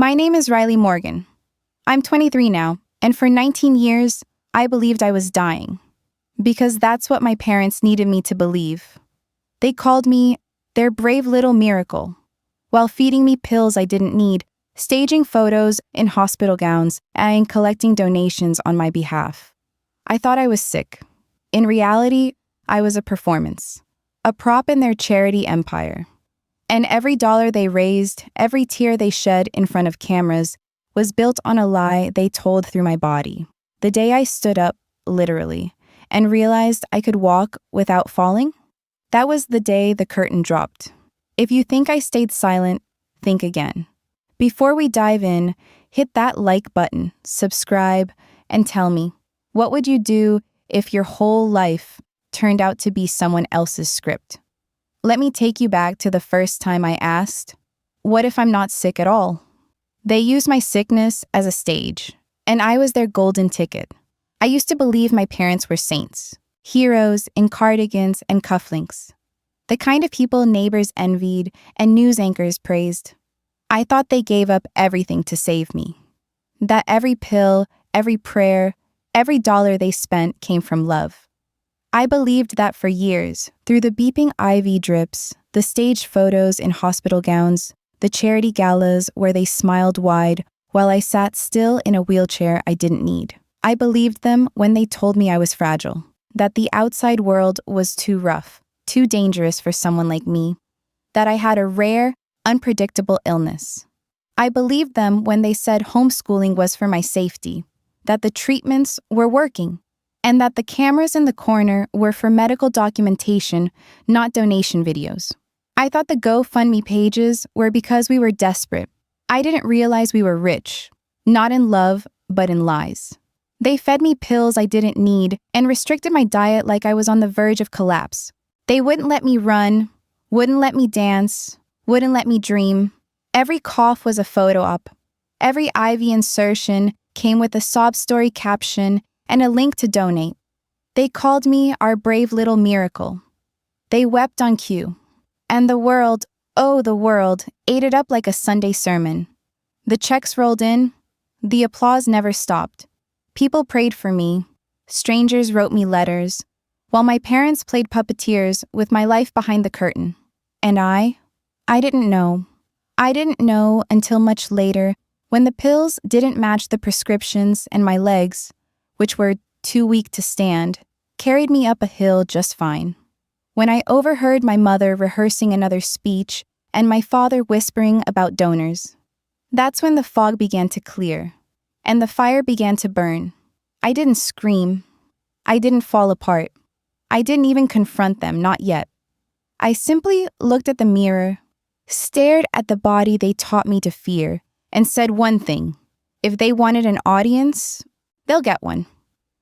My name is Riley Morgan. I'm 23 now, and for 19 years, I believed I was dying. Because that's what my parents needed me to believe. They called me their brave little miracle, while feeding me pills I didn't need, staging photos in hospital gowns, and collecting donations on my behalf. I thought I was sick. In reality, I was a performance, a prop in their charity empire. And every dollar they raised, every tear they shed in front of cameras, was built on a lie they told through my body. The day I stood up, literally, and realized I could walk without falling, that was the day the curtain dropped. If you think I stayed silent, think again. Before we dive in, hit that like button, subscribe, and tell me, what would you do if your whole life turned out to be someone else's script? Let me take you back to the first time I asked, what if I'm not sick at all? They used my sickness as a stage, and I was their golden ticket. I used to believe my parents were saints, heroes in cardigans and cufflinks, the kind of people neighbors envied and news anchors praised. I thought they gave up everything to save me, that every pill, every prayer, every dollar they spent came from love. I believed that for years, through the beeping IV drips, the staged photos in hospital gowns, the charity galas where they smiled wide while I sat still in a wheelchair I didn't need. I believed them when they told me I was fragile, that the outside world was too rough, too dangerous for someone like me, that I had a rare, unpredictable illness. I believed them when they said homeschooling was for my safety, that the treatments were working, and that the cameras in the corner were for medical documentation, not donation videos. I thought the GoFundMe pages were because we were desperate. I didn't realize we were rich, not in love, but in lies. They fed me pills I didn't need and restricted my diet like I was on the verge of collapse. They wouldn't let me run, wouldn't let me dance, wouldn't let me dream. Every cough was a photo op. Every IV insertion came with a sob story caption and a link to donate. They called me our brave little miracle. They wept on cue. And the world, oh the world, ate it up like a Sunday sermon. The checks rolled in. The applause never stopped. People prayed for me. Strangers wrote me letters, while my parents played puppeteers with my life behind the curtain. And I didn't know. I didn't know until much later when the pills didn't match the prescriptions and my legs, which were too weak to stand, carried me up a hill just fine. When I overheard my mother rehearsing another speech and my father whispering about donors, that's when the fog began to clear, and the fire began to burn. I didn't scream. I didn't fall apart. I didn't even confront them, not yet. I simply looked at the mirror, stared at the body they taught me to fear, and said one thing: if they wanted an audience, they'll get one.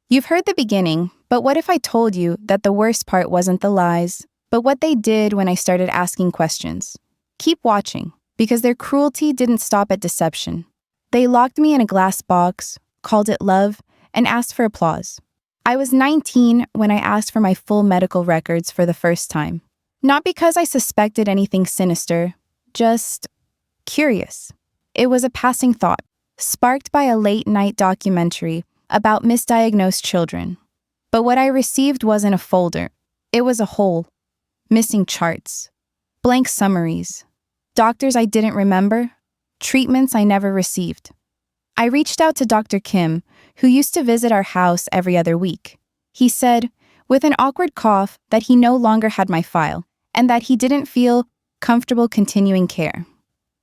You've heard the beginning, but what if I told you that the worst part wasn't the lies, but what they did when I started asking questions? Keep watching, because their cruelty didn't stop at deception. They locked me in a glass box, called it love, and asked for applause. I was 19 when I asked for my full medical records for the first time. Not because I suspected anything sinister, just curious. It was a passing thought, sparked by a late-night documentary about misdiagnosed children. But what I received wasn't a folder. It was a hole. Missing charts, blank summaries, doctors I didn't remember, treatments I never received. I reached out to Dr. Kim, who used to visit our house every other week. He said, with an awkward cough, that he no longer had my file and that he didn't feel comfortable continuing care.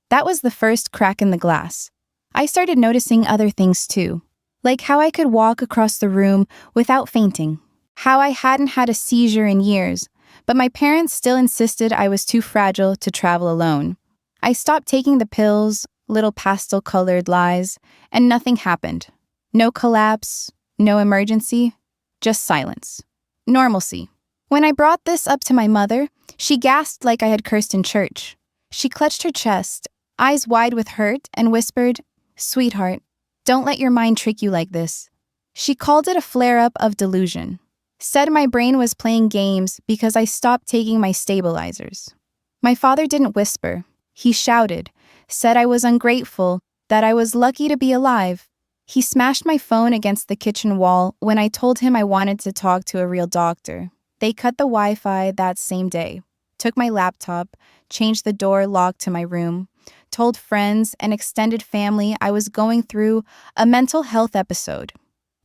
That was the first crack in the glass. I started noticing other things too, like how I could walk across the room without fainting, how I hadn't had a seizure in years, but my parents still insisted I was too fragile to travel alone. I stopped taking the pills, little pastel-colored lies, and nothing happened. No collapse, no emergency, just silence. Normalcy. When I brought this up to my mother, she gasped like I had cursed in church. She clutched her chest, eyes wide with hurt, and whispered, "Sweetheart, don't let your mind trick you like this." She called it a flare-up of delusion. Said my brain was playing games because I stopped taking my stabilizers. My father didn't whisper. He shouted, said I was ungrateful, that I was lucky to be alive. He smashed my phone against the kitchen wall when I told him I wanted to talk to a real doctor. They cut the Wi-Fi that same day, took my laptop, changed the door lock to my room, told friends and extended family I was going through a mental health episode,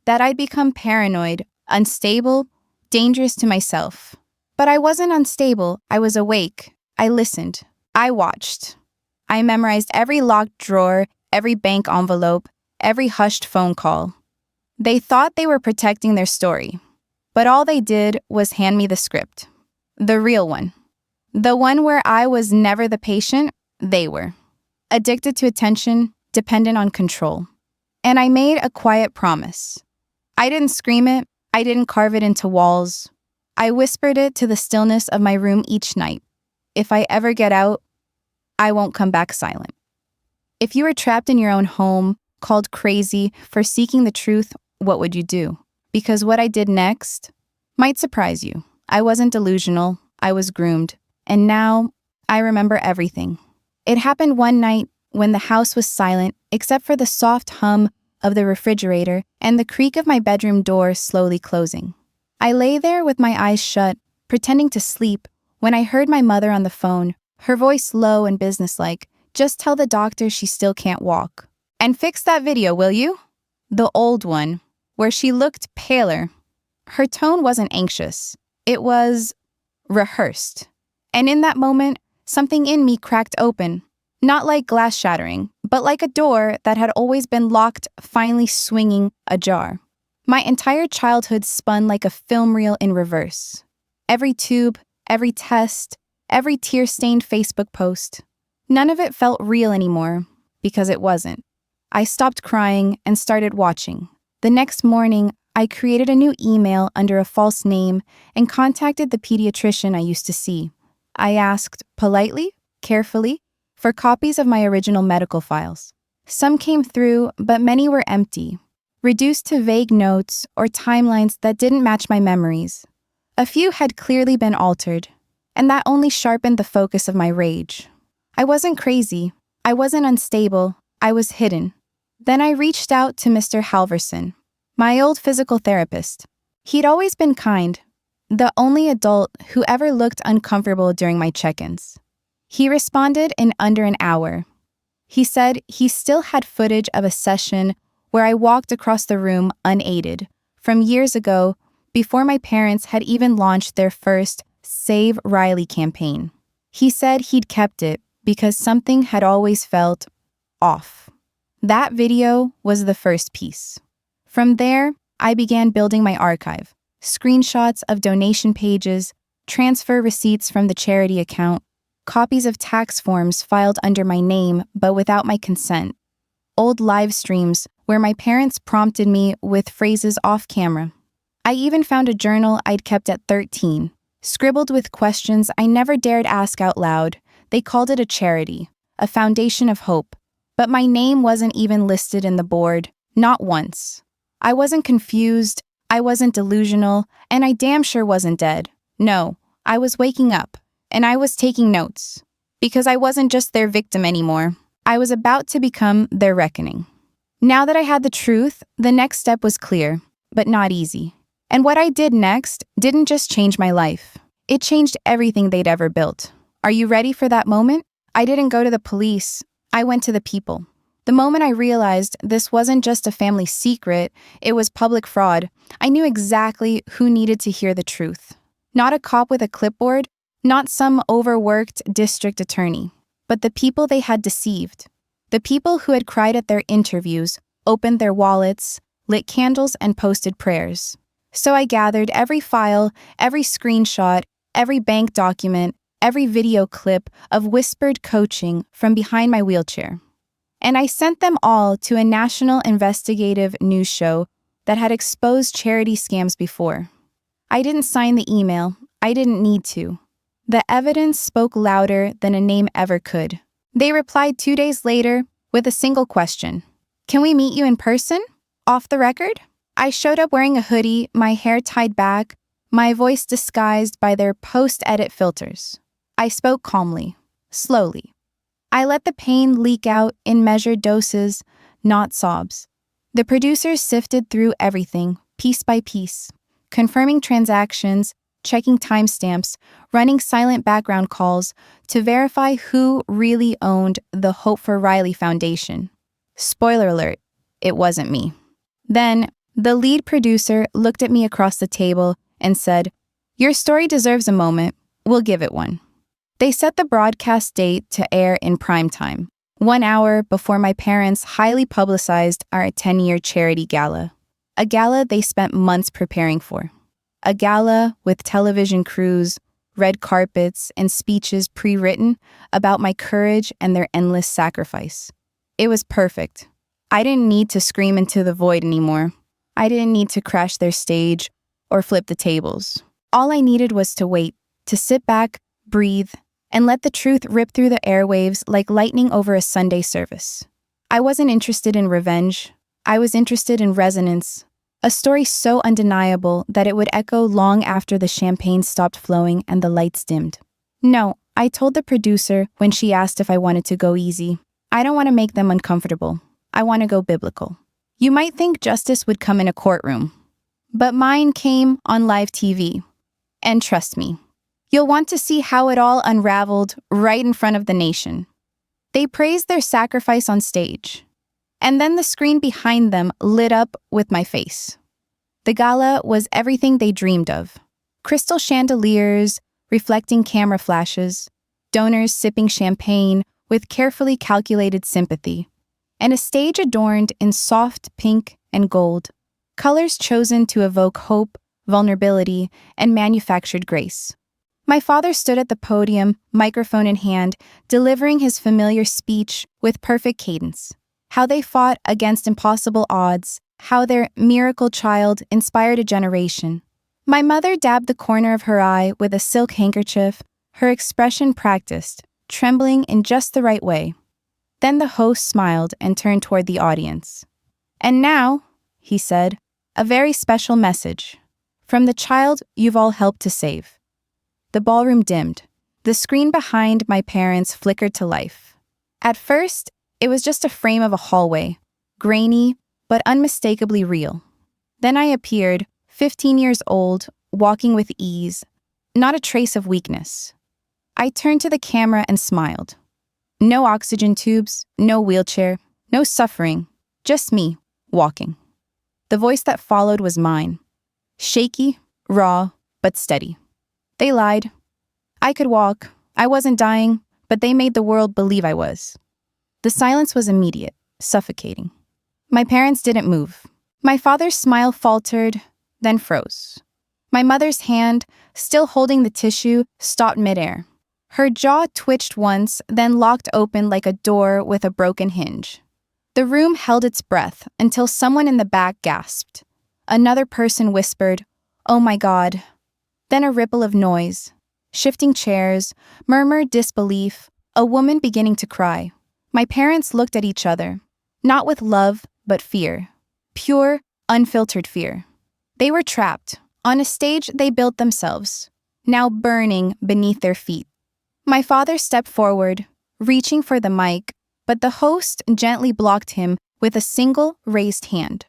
that I'd become paranoid, unstable, dangerous to myself. But I wasn't unstable. I was awake. I listened. I watched. I memorized every locked drawer, every bank envelope, every hushed phone call. They thought they were protecting their story, but all they did was hand me the script. The real one. The one where I was never the patient, they were. Addicted to attention, dependent on control. And I made a quiet promise. I didn't scream it. I didn't carve it into walls. I whispered it to the stillness of my room each night. If I ever get out, I won't come back silent. If you were trapped in your own home, called crazy for seeking the truth, what would you do? Because what I did next might surprise you. I wasn't delusional. I was groomed. And now I remember everything. It happened one night when the house was silent, except for the soft hum of the refrigerator and the creak of my bedroom door slowly closing. I lay there with my eyes shut, pretending to sleep, when I heard my mother on the phone, her voice low and businesslike. Just tell the doctor she still can't walk. And fix that video, will you? The old one, where she looked paler. Her tone wasn't anxious. It was rehearsed. And in that moment, something in me cracked open. Not like glass shattering, but like a door that had always been locked finally swinging ajar. My entire childhood spun like a film reel in reverse. Every tube, every test, every tear-stained Facebook post. None of it felt real anymore, because it wasn't. I stopped crying and started watching. The next morning, I created a new email under a false name and contacted the pediatrician I used to see. I asked, politely, carefully, for copies of my original medical files. Some came through, but many were empty, reduced to vague notes or timelines that didn't match my memories. A few had clearly been altered, and that only sharpened the focus of my rage. I wasn't crazy. I wasn't unstable. I was hidden. Then I reached out to Mr. Halverson, my old physical therapist. He'd always been kind, the only adult who ever looked uncomfortable during my check-ins. He responded in under an hour. He said he still had footage of a session where I walked across the room unaided, from years ago, before my parents had even launched their first Save Riley campaign. He said he'd kept it because something had always felt off. That video was the first piece. From there, I began building my archive. Screenshots of donation pages, transfer receipts from the charity account, copies of tax forms filed under my name but without my consent, old live streams where my parents prompted me with phrases off camera. I even found a journal I'd kept at 13, scribbled with questions I never dared ask out loud. They called it a charity, a foundation of hope. But my name wasn't even listed in the board, not once. I wasn't confused, I wasn't delusional, and I damn sure wasn't dead. No, I was waking up, and I was taking notes. Because I wasn't just their victim anymore. I was about to become their reckoning. Now that I had the truth, the next step was clear, but not easy. And what I did next didn't just change my life. It changed everything they'd ever built. Are you ready for that moment? I didn't go to the police. I went to the people. The moment I realized this wasn't just a family secret, it was public fraud, I knew exactly who needed to hear the truth. Not a cop with a clipboard, not some overworked district attorney, but the people they had deceived. The people who had cried at their interviews, opened their wallets, lit candles, and posted prayers. So I gathered every file, every screenshot, every bank document, every video clip of whispered coaching from behind my wheelchair. And I sent them all to a national investigative news show that had exposed charity scams before. I didn't sign the email. I didn't need to. The evidence spoke louder than a name ever could. They replied 2 days later with a single question. Can we meet you in person? Off the record? I showed up wearing a hoodie, my hair tied back, my voice disguised by their post-edit filters. I spoke calmly, slowly. I let the pain leak out in measured doses, not sobs. The producers sifted through everything, piece by piece, confirming transactions, checking timestamps, running silent background calls to verify who really owned the Hope for Riley Foundation. Spoiler alert, it wasn't me. Then, the lead producer looked at me across the table and said, "Your story deserves a moment. We'll give it one." They set the broadcast date to air in prime time, 1 hour before my parents highly publicized our 10-year charity gala. A gala they spent months preparing for. A gala with television crews, red carpets, and speeches pre-written about my courage and their endless sacrifice. It was perfect. I didn't need to scream into the void anymore. I didn't need to crash their stage or flip the tables. All I needed was to wait, to sit back, breathe, and let the truth rip through the airwaves like lightning over a Sunday service. I wasn't interested in revenge. I was interested in resonance, a story so undeniable that it would echo long after the champagne stopped flowing and the lights dimmed. No, I told the producer when she asked if I wanted to go easy, I don't want to make them uncomfortable. I want to go biblical. You might think justice would come in a courtroom, but mine came on live TV. And trust me, you'll want to see how it all unraveled right in front of the nation. They praised their sacrifice on stage, and then the screen behind them lit up with my face. The gala was everything they dreamed of. Crystal chandeliers, reflecting camera flashes, donors sipping champagne with carefully calculated sympathy, and a stage adorned in soft pink and gold, colors chosen to evoke hope, vulnerability, and manufactured grace. My father stood at the podium, microphone in hand, delivering his familiar speech with perfect cadence. How they fought against impossible odds, how their miracle child inspired a generation. My mother dabbed the corner of her eye with a silk handkerchief, her expression practiced, trembling in just the right way. Then the host smiled and turned toward the audience. "And now," he said, "a very special message. From the child you've all helped to save." The ballroom dimmed. The screen behind my parents flickered to life. At first, it was just a frame of a hallway, grainy, but unmistakably real. Then I appeared, 15 years old, walking with ease, not a trace of weakness. I turned to the camera and smiled. No oxygen tubes, no wheelchair, no suffering, just me, walking. The voice that followed was mine. Shaky, raw, but steady. They lied. I could walk. I wasn't dying, but they made the world believe I was. The silence was immediate, suffocating. My parents didn't move. My father's smile faltered, then froze. My mother's hand, still holding the tissue, stopped midair. Her jaw twitched once, then locked open like a door with a broken hinge. The room held its breath until someone in the back gasped. Another person whispered, "Oh my God." Then a ripple of noise. Shifting chairs, murmured disbelief, a woman beginning to cry. My parents looked at each other, not with love, but fear. Pure, unfiltered fear. They were trapped, on a stage they built themselves, now burning beneath their feet. My father stepped forward, reaching for the mic, but the host gently blocked him with a single raised hand.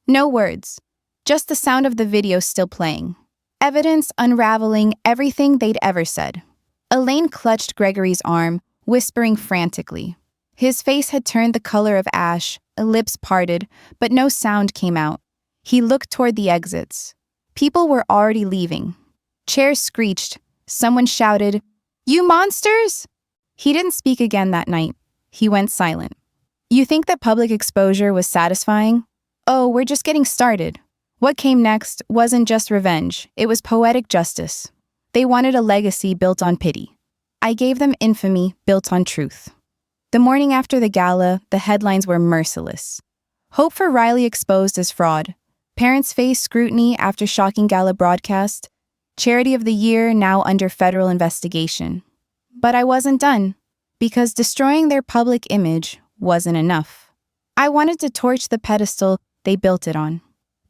No words, just the sound of the video still playing. Evidence unraveling everything they'd ever said. Elaine clutched Gregory's arm, whispering frantically. His face had turned the color of ash, lips parted, but no sound came out. He looked toward the exits. People were already leaving. Chairs screeched. Someone shouted, "You monsters!" He didn't speak again that night. He went silent. You think that public exposure was satisfying? Oh, we're just getting started. What came next wasn't just revenge, it was poetic justice. They wanted a legacy built on pity. I gave them infamy built on truth. The morning after the gala, the headlines were merciless. Hope for Riley exposed as fraud. Parents face scrutiny after shocking gala broadcast. Charity of the Year now under federal investigation. But I wasn't done, because destroying their public image wasn't enough. I wanted to torch the pedestal they built it on.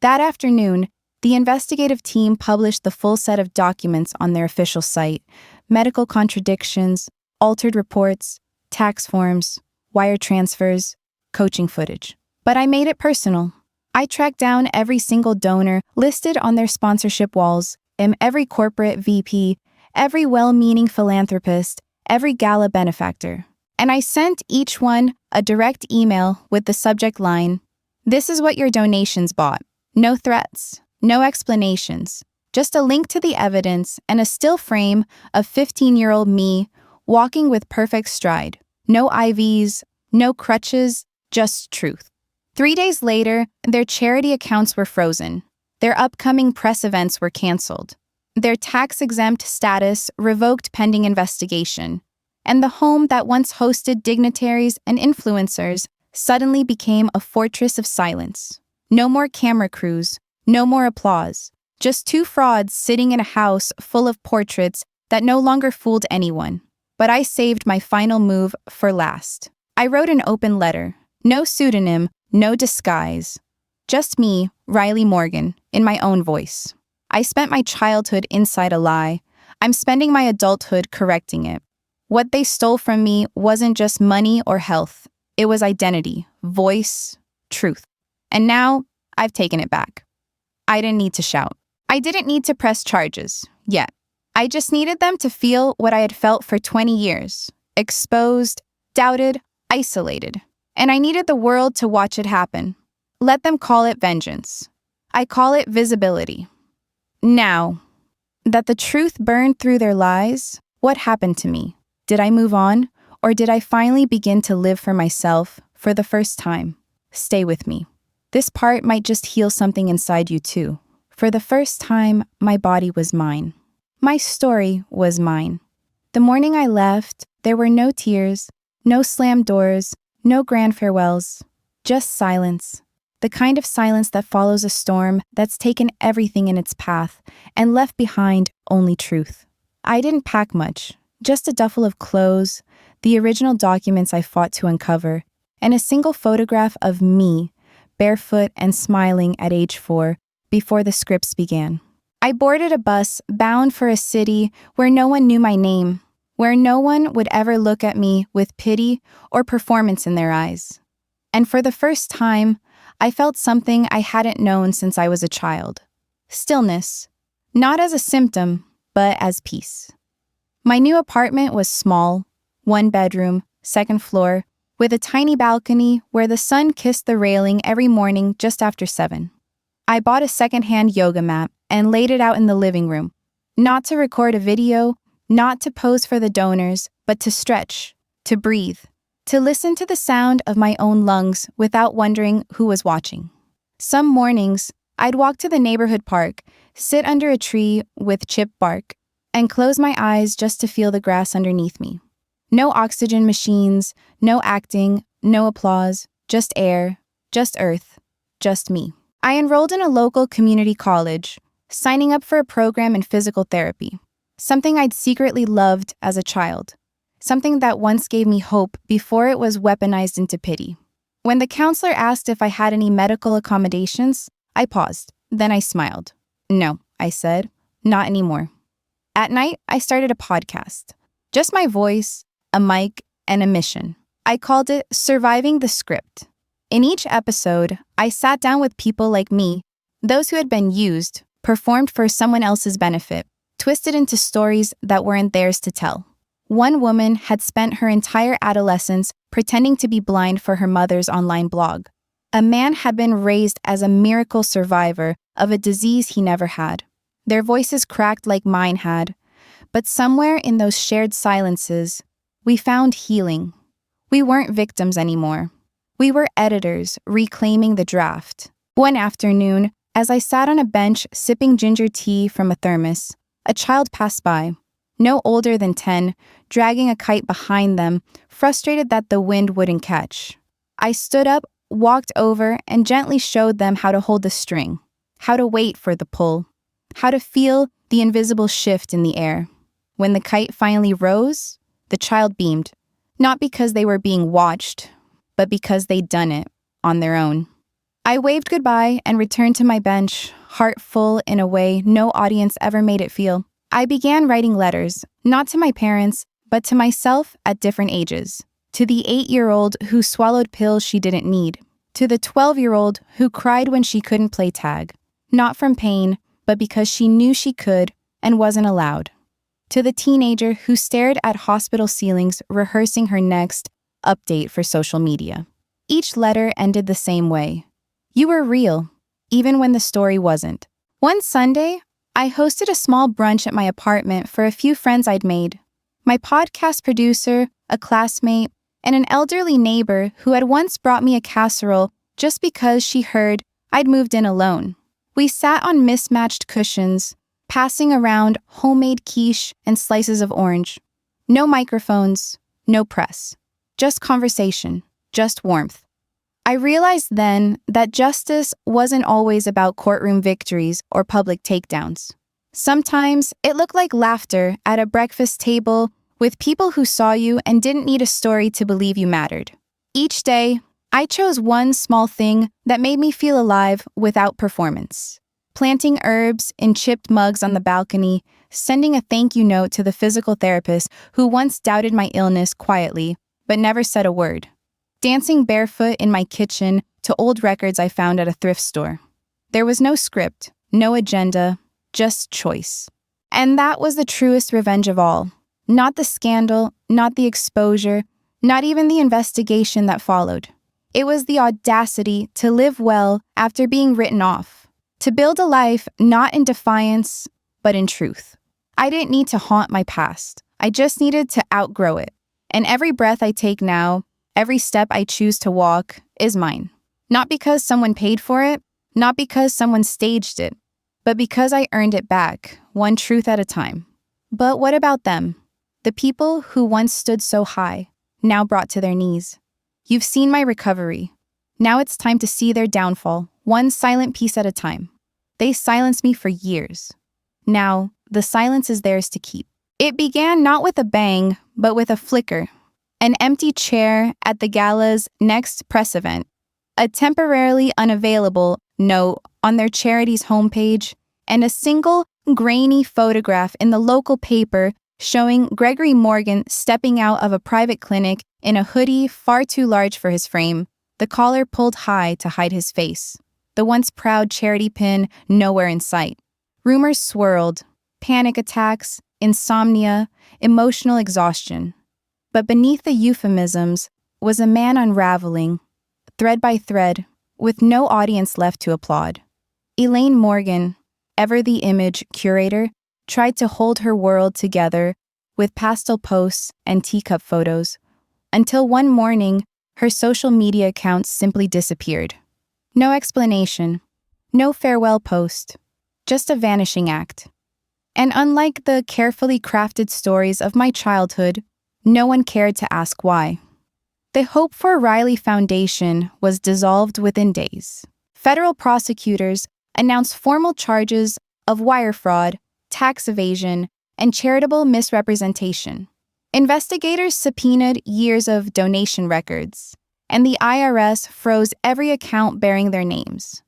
That afternoon, the investigative team published the full set of documents on their official site, medical contradictions, altered reports, tax forms, wire transfers, coaching footage. But I made it personal. I tracked down every single donor listed on their sponsorship walls, and every corporate VP, every well-meaning philanthropist, every Gala benefactor. And I sent each one a direct email with the subject line, "This is what your donations bought." No threats, no explanations, just a link to the evidence and a still frame of 15-year-old me walking with perfect stride. No IVs, no crutches, just truth. 3 days later, their charity accounts were frozen. Their upcoming press events were canceled. Their tax-exempt status revoked pending investigation. And the home that once hosted dignitaries and influencers suddenly became a fortress of silence. No more camera crews, no more applause. Just two frauds sitting in a house full of portraits that no longer fooled anyone. But I saved my final move for last. I wrote an open letter. No pseudonym, no disguise. Just me, Riley Morgan, in my own voice. I spent my childhood inside a lie. I'm spending my adulthood correcting it. What they stole from me wasn't just money or health. It was identity, voice, truth. And now, I've taken it back. I didn't need to shout. I didn't need to press charges, yet. I just needed them to feel what I had felt for 20 years. Exposed, doubted, isolated. And I needed the world to watch it happen. Let them call it vengeance. I call it visibility. Now, that the truth burned through their lies, what happened to me? Did I move on, or did I finally begin to live for myself for the first time? Stay with me. This part might just heal something inside you too. For the first time, my body was mine. My story was mine. The morning I left, there were no tears, no slammed doors, no grand farewells, just silence. The kind of silence that follows a storm that's taken everything in its path and left behind only truth. I didn't pack much, just a duffel of clothes, the original documents I fought to uncover, and a single photograph of me, barefoot and smiling at age 4, before the scripts began. I boarded a bus bound for a city where no one knew my name, where no one would ever look at me with pity or performance in their eyes. And for the first time, I felt something I hadn't known since I was a child. Stillness, not as a symptom, but as peace. My new apartment was small, 1 bedroom, 2nd floor, with a tiny balcony where the sun kissed the railing every morning just after 7. I bought a secondhand yoga mat and laid it out in the living room, not to record a video, not to pose for the donors, but to stretch, to breathe, to listen to the sound of my own lungs without wondering who was watching. Some mornings, I'd walk to the neighborhood park, sit under a tree with chipped bark, and close my eyes just to feel the grass underneath me. No oxygen machines, no acting, no applause, just air, just earth, just me. I enrolled in a local community college, signing up for a program in physical therapy, something I'd secretly loved as a child, something that once gave me hope before it was weaponized into pity. When the counselor asked if I had any medical accommodations, I paused, then I smiled. "No," I said, "not anymore." At night, I started a podcast. Just my voice, a mic, and a mission. I called it Surviving the Script. In each episode, I sat down with people like me, those who had been used, performed for someone else's benefit, twisted into stories that weren't theirs to tell. One woman had spent her entire adolescence pretending to be blind for her mother's online blog. A man had been raised as a miracle survivor of a disease he never had. Their voices cracked like mine had, but somewhere in those shared silences, we found healing. We weren't victims anymore. We were editors reclaiming the draft. One afternoon, as I sat on a bench sipping ginger tea from a thermos, a child passed by, no older than 10, dragging a kite behind them, frustrated that the wind wouldn't catch. I stood up, walked over, and gently showed them how to hold the string, how to wait for the pull, how to feel the invisible shift in the air. When the kite finally rose, the child beamed, not because they were being watched, but because they'd done it on their own. I waved goodbye and returned to my bench, heart full in a way no audience ever made it feel. I began writing letters, not to my parents, but to myself at different ages. to the 8-year-old who swallowed pills she didn't need, to the 12-year-old who cried when she couldn't play tag, not from pain, but because she knew she could and wasn't allowed, to the teenager who stared at hospital ceilings rehearsing her next update for social media. Each letter ended the same way. You were real, even when the story wasn't. One Sunday, I hosted a small brunch at my apartment for a few friends I'd made. My podcast producer, a classmate, and an elderly neighbor who had once brought me a casserole just because she heard I'd moved in alone. We sat on mismatched cushions, passing around homemade quiche and slices of orange. No microphones, no press. Just conversation, just warmth. I realized then that justice wasn't always about courtroom victories or public takedowns. Sometimes it looked like laughter at a breakfast table with people who saw you and didn't need a story to believe you mattered. Each day, I chose one small thing that made me feel alive without performance. Planting herbs in chipped mugs on the balcony, sending a thank you note to the physical therapist who once doubted my illness quietly, but never said a word. Dancing barefoot in my kitchen to old records I found at a thrift store. There was no script, no agenda, just choice. And that was the truest revenge of all. Not the scandal, not the exposure, not even the investigation that followed. It was the audacity to live well after being written off. To build a life not in defiance, but in truth. I didn't need to haunt my past. I just needed to outgrow it. And every breath I take now, every step I choose to walk, is mine. Not because someone paid for it, not because someone staged it, but because I earned it back, one truth at a time. But what about them? The people who once stood so high, now brought to their knees. You've seen my recovery. Now it's time to see their downfall, one silent piece at a time. They silenced me for years. Now, the silence is theirs to keep. It began not with a bang, but with a flicker. An empty chair at the Gala's next press event. A temporarily unavailable note on their charity's homepage, and a single grainy photograph in the local paper showing Gregory Morgan stepping out of a private clinic in a hoodie far too large for his frame, the collar pulled high to hide his face, the once proud charity pin nowhere in sight. Rumors swirled, panic attacks, insomnia, emotional exhaustion. But beneath the euphemisms was a man unraveling, thread by thread, with no audience left to applaud. Elaine Morgan, ever the image curator, tried to hold her world together with pastel posts and teacup photos, until one morning, her social media accounts simply disappeared. No explanation, no farewell post, just a vanishing act. And unlike the carefully crafted stories of my childhood, no one cared to ask why. The Hope for Riley Foundation was dissolved within days. Federal prosecutors announced formal charges of wire fraud, tax evasion, and charitable misrepresentation. Investigators subpoenaed years of donation records, and the IRS froze every account bearing their names.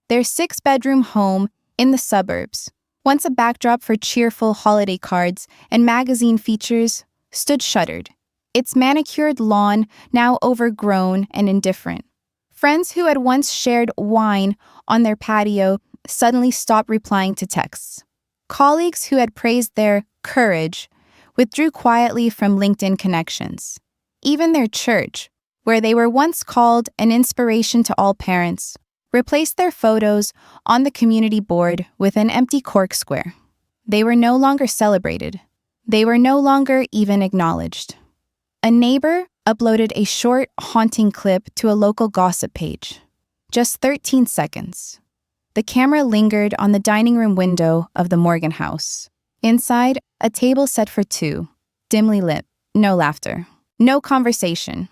Their 6-bedroom home in the suburbs, once a backdrop for cheerful holiday cards and magazine features, stood shuttered, its manicured lawn now overgrown and indifferent. Friends who had once shared wine on their patio suddenly stopped replying to texts. Colleagues who had praised their courage withdrew quietly from LinkedIn connections. Even their church, where they were once called an inspiration to all parents, replaced their photos on the community board with an empty cork square. They were no longer celebrated. They were no longer even acknowledged. A neighbor uploaded a short, haunting clip to a local gossip page. Just 13 seconds. The camera lingered on the dining room window of the Morgan house. Inside, a table set for two, dimly lit, no laughter, no conversation,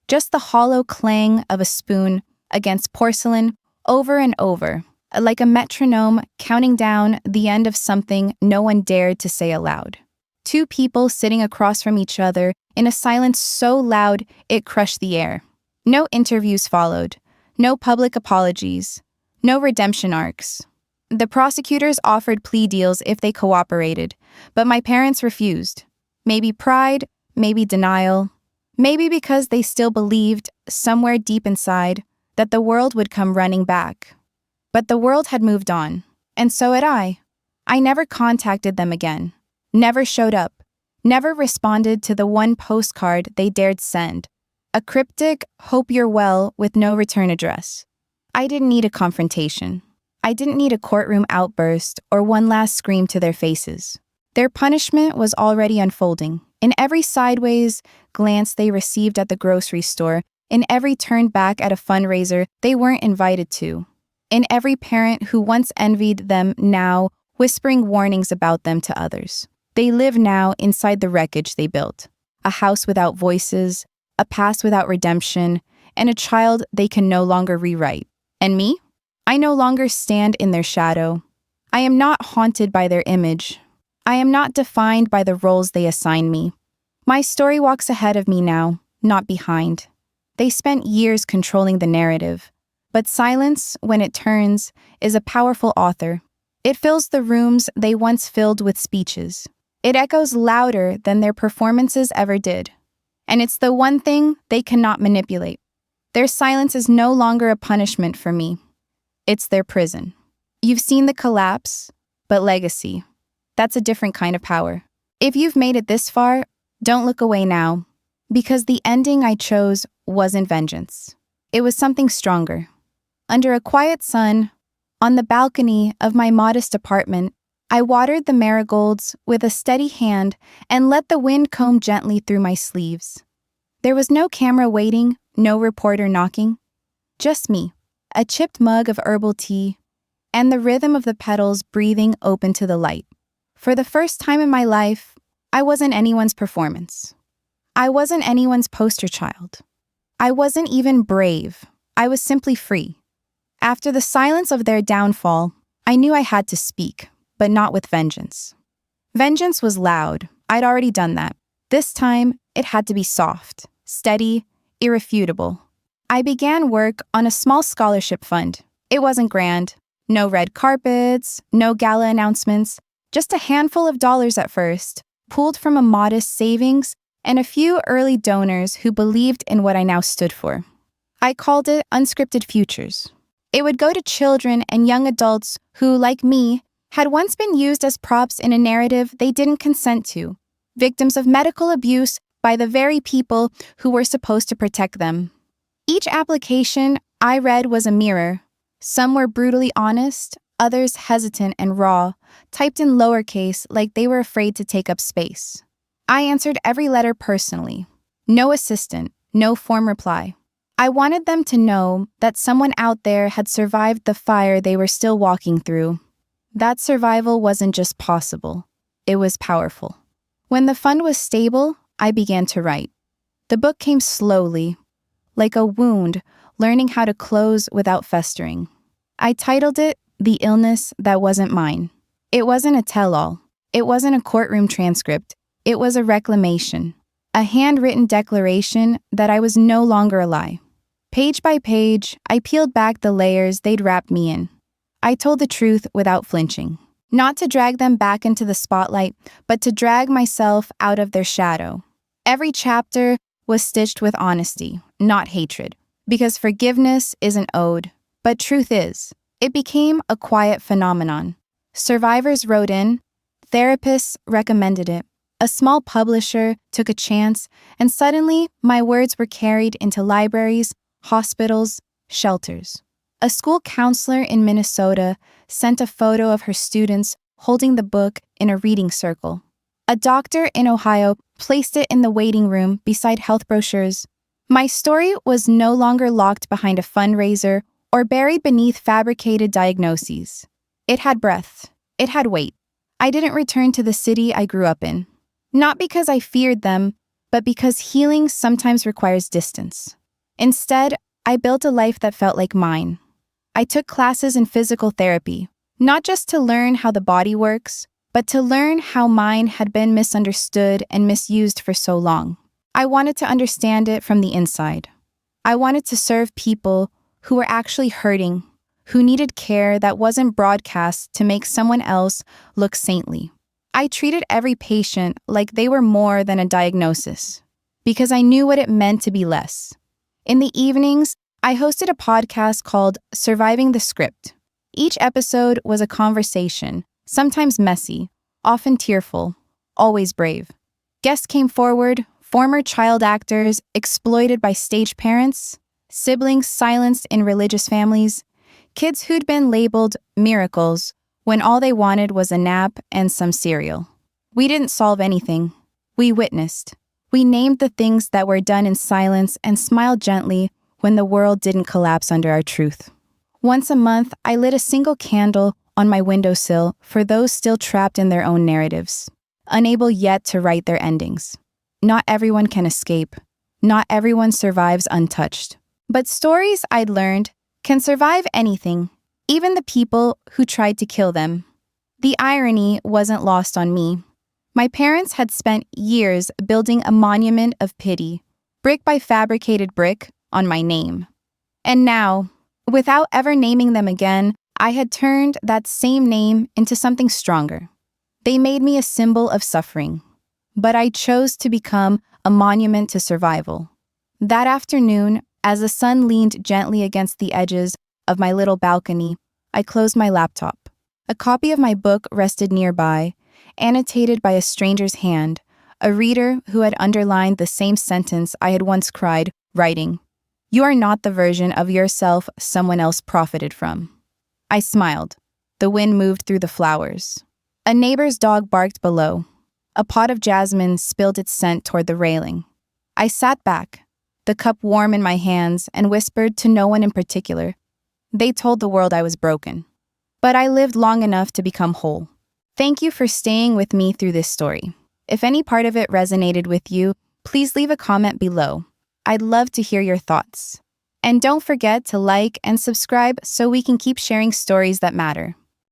just the hollow clang of a spoon against porcelain over and over, like a metronome counting down the end of something no one dared to say aloud. Two people sitting across from each other in a silence so loud it crushed the air. No interviews followed, no public apologies, no redemption arcs. The prosecutors offered plea deals if they cooperated, but my parents refused. Maybe pride, maybe denial, Maybe because they still believed, somewhere deep inside, that the world would come running back. But the world had moved on, and so had I. I never contacted them again, never showed up, never responded to the one postcard they dared send, a cryptic, "hope you're well," with no return address. I didn't need a confrontation. I didn't need a courtroom outburst or one last scream to their faces. Their punishment was already unfolding. In every sideways glance they received at the grocery store, in every turn back at a fundraiser they weren't invited to, in every parent who once envied them now whispering warnings about them to others. They live now inside the wreckage they built, a house without voices, a past without redemption, and a child they can no longer rewrite. And me? I no longer stand in their shadow. I am not haunted by their image. I am not defined by the roles they assign me. My story walks ahead of me now, not behind. They spent years controlling the narrative, but silence, when it turns, is a powerful author. It fills the rooms they once filled with speeches. It echoes louder than their performances ever did. And it's the one thing they cannot manipulate. Their silence is no longer a punishment for me. It's their prison. You've seen the collapse, but legacy, that's a different kind of power. If you've made it this far, don't look away now, because the ending I chose wasn't vengeance. It was something stronger. Under a quiet sun, on the balcony of my modest apartment, I watered the marigolds with a steady hand and let the wind comb gently through my sleeves. There was no camera waiting, no reporter knocking. Just me, a chipped mug of herbal tea, and the rhythm of the petals breathing open to the light. For the first time in my life, I wasn't anyone's performance. I wasn't anyone's poster child. I wasn't even brave. I was simply free. After the silence of their downfall, I knew I had to speak, but not with vengeance. Vengeance was loud. I'd already done that. This time, it had to be soft, steady, irrefutable. I began work on a small scholarship fund. It wasn't grand. No red carpets, no gala announcements, just a handful of dollars at first, pooled from a modest savings and a few early donors who believed in what I now stood for. I called it Unscripted Futures. It would go to children and young adults who, like me, had once been used as props in a narrative they didn't consent to, victims of medical abuse by the very people who were supposed to protect them. Each application I read was a mirror. Some were brutally honest, others hesitant and raw, typed in lowercase like they were afraid to take up space. I answered every letter personally. No assistant, no form reply. I wanted them to know that someone out there had survived the fire they were still walking through. That survival wasn't just possible, it was powerful. When the fund was stable, I began to write. The book came slowly, like a wound, learning how to close without festering. I titled it The Illness That Wasn't Mine. It wasn't a tell-all. It wasn't a courtroom transcript. It was a reclamation, a handwritten declaration that I was no longer a lie. Page by page, I peeled back the layers they'd wrapped me in. I told the truth without flinching, not to drag them back into the spotlight, but to drag myself out of their shadow. Every chapter was stitched with honesty, not hatred, because forgiveness isn't owed, but truth is. It became a quiet phenomenon. Survivors wrote in, therapists recommended it, a small publisher took a chance, and suddenly my words were carried into libraries, hospitals, shelters. A school counselor in Minnesota sent a photo of her students holding the book in a reading circle. A doctor in Ohio placed it in the waiting room beside health brochures. My story was no longer locked behind a fundraiser or buried beneath fabricated diagnoses. It had breath. It had weight. I didn't return to the city I grew up in. Not because I feared them, but because healing sometimes requires distance. Instead, I built a life that felt like mine. I took classes in physical therapy, not just to learn how the body works, but to learn how mine had been misunderstood and misused for so long. I wanted to understand it from the inside. I wanted to serve people who were actually hurting, who needed care that wasn't broadcast to make someone else look saintly. I treated every patient like they were more than a diagnosis. because I knew what it meant to be less. In the evenings, I hosted a podcast called Surviving the Script. Each episode was a conversation, sometimes messy, often tearful, always brave. Guests came forward, former child actors exploited by stage parents, siblings silenced in religious families, kids who'd been labeled miracles when all they wanted was a nap and some cereal. We didn't solve anything. We witnessed. We named the things that were done in silence and smiled gently when the world didn't collapse under our truth. Once a month, I lit a single candle on my windowsill for those still trapped in their own narratives, unable yet to write their endings. Not everyone can escape. Not everyone survives untouched. But stories, I'd learned, can survive anything, even the people who tried to kill them. The irony wasn't lost on me. My parents had spent years building a monument of pity, brick by fabricated brick, on my name. And now, without ever naming them again, I had turned that same name into something stronger. They made me a symbol of suffering, but I chose to become a monument to survival. That afternoon, as the sun leaned gently against the edges of my little balcony, I closed my laptop. A copy of my book rested nearby, annotated by a stranger's hand, a reader who had underlined the same sentence I had once cried, writing, "You are not the version of yourself someone else profited from." I smiled. The wind moved through the flowers. A neighbor's dog barked below. A pot of jasmine spilled its scent toward the railing. I sat back, the cup warm in my hands, and whispered to no one in particular. They told the world I was broken. But I lived long enough to become whole. Thank you for staying with me through this story. If any part of it resonated with you, please leave a comment below. I'd love to hear your thoughts. And don't forget to like and subscribe so we can keep sharing stories that matter.